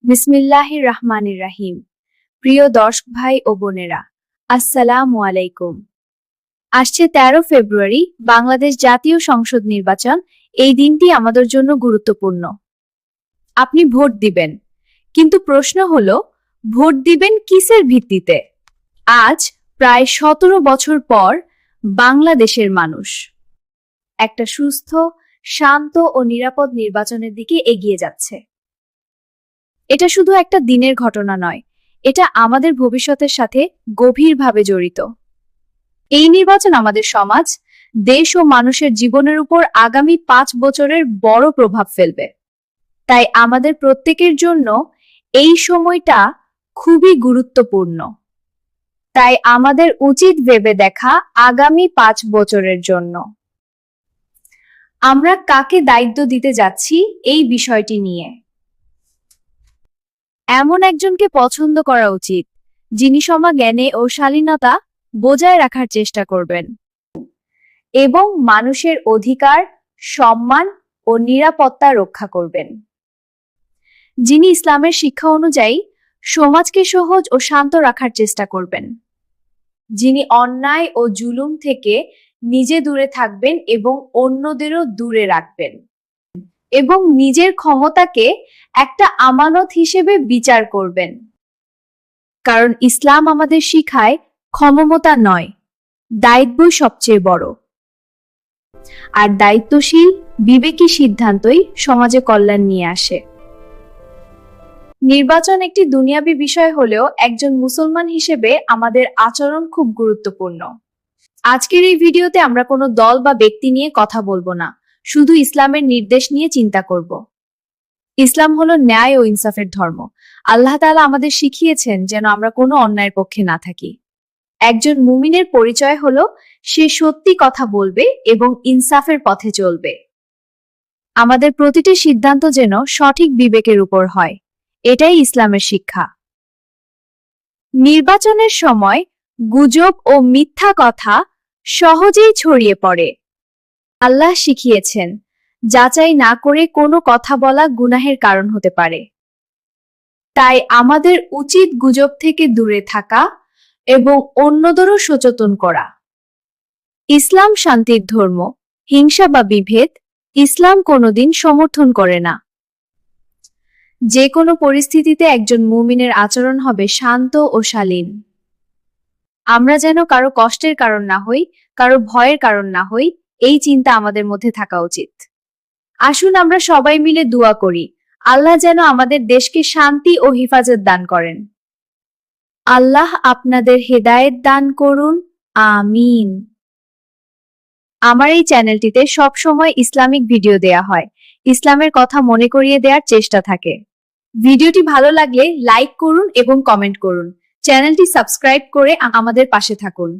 বিসমিল্লাহির রহমানির রহিম। প্রিয় দর্শক ভাই ও বোনেরা, আসসালামু আলাইকুম। আসছে 13 ফেব্রুয়ারি বাংলাদেশ জাতীয় সংসদ নির্বাচন। এই দিনটি আমাদের জন্য গুরুত্বপূর্ণ। আপনি ভোট দিবেন, কিন্তু প্রশ্ন হলো, ভোট দিবেন কিসের ভিত্তিতে? আজ প্রায় 17 বছর পর বাংলাদেশের মানুষ একটা সুস্থ, শান্ত ও নিরাপদ নির্বাচনের দিকে এগিয়ে যাচ্ছে। এটা শুধু একটা দিনের ঘটনা নয়, এটা আমাদের ভবিষ্যতের সাথে গভীরভাবে জড়িত। এই নির্বাচন আমাদের সমাজ, দেশ ও মানুষের জীবনের উপর আগামী 5 বছরের বড় প্রভাব ফেলবে। তাই আমাদের প্রত্যেকের জন্য এই সময়টা খুবই গুরুত্বপূর্ণ। তাই আমাদের উচিত ভেবে দেখা আগামী 5 বছরের জন্য আমরা কাকে দায়িত্ব দিতে যাচ্ছি এই বিষয়টি নিয়ে। এমন একজনকে পছন্দ করা উচিত যিনি জ্ঞানে ও শালীনতা বজায় রাখার চেষ্টা করবেন এবং মানুষের অধিকার, সম্মান ও নিরাপত্তা রক্ষা করবেন। যিনি ইসলামের শিক্ষা অনুযায়ী সমাজকে সহজ ও শান্ত রাখার চেষ্টা করবেন। যিনি অন্যায় ও জুলুম থেকে নিজে দূরে থাকবেন এবং অন্যদেরও দূরে রাখবেন এবং নিজের ক্ষমতাকে একটা আমানত হিসেবে বিচার করবেন। কারণ ইসলাম আমাদের শিখায় ক্ষমতা নয়, দায়িত্বই সবচেয়ে বড়। আর দায়িত্বশীল, বিবেকী সিদ্ধান্তই সমাজে কল্যাণ নিয়ে আসে। নির্বাচন একটি দুনিয়াবী বিষয় হলেও একজন মুসলমান হিসেবে আমাদের আচরণ খুব গুরুত্বপূর্ণ। আজকের এই ভিডিওতে আমরা কোনো দল বা ব্যক্তি নিয়ে কথা বলবো না, শুধু ইসলামের নির্দেশ নিয়ে চিন্তা করব। ইসলাম হলো ন্যায় ও ইনসাফের ধর্ম। আল্লাহ তাআলা আমাদের শিখিয়েছেন যেন আমরা কোনো অন্যায়ের পক্ষে না থাকি। একজন মুমিনের পরিচয় হলো সে সত্যি কথা বলবে এবং ইনসাফের পথে চলবে। আমাদের প্রতিটি সিদ্ধান্ত যেন সঠিক বিবেকের উপর হয়, এটাই ইসলামের শিক্ষা। নির্বাচনের সময় গুজব ও মিথ্যা কথা সহজেই ছড়িয়ে পড়ে। আল্লাহ শিখিয়েছেন, যাচাই না করে কোনো কথা বলা গুনাহের কারণ হতে পারে। তাই আমাদের উচিত গুজব থেকে দূরে থাকা এবং অন্যদেরও সচেতন করা। ইসলাম শান্তির ধর্ম, হিংসা বা বিভেদ ইসলাম কোনোদিন সমর্থন করে না। যে কোনো পরিস্থিতিতে একজন মুমিনের আচরণ হবে শান্ত ও শালীন। আমরা যেন কারো কষ্টের কারণ না হই, কারো ভয়ের কারণ না হই, এই চিন্তা আমাদের মধ্যে থাকা উচিত। আসুন আমরা সবাই মিলে দোয়া করি, আল্লাহ যেন আমাদের দেশকে শান্তি ও হিফাজত দান করেন। আল্লাহ আপনাদের হেদায়েত দান করুন, আমিন। আমার এই চ্যানেলটিতে সব সময় ইসলামিক ভিডিও দেয়া হয়, ইসলামের কথা মনে করিয়ে দেওয়ার চেষ্টা থাকে। ভিডিওটি ভালো লাগলে লাইক করুন এবং কমেন্ট করুন। চ্যানেলটি সাবস্ক্রাইব করে আমাদের পাশে থাকুন।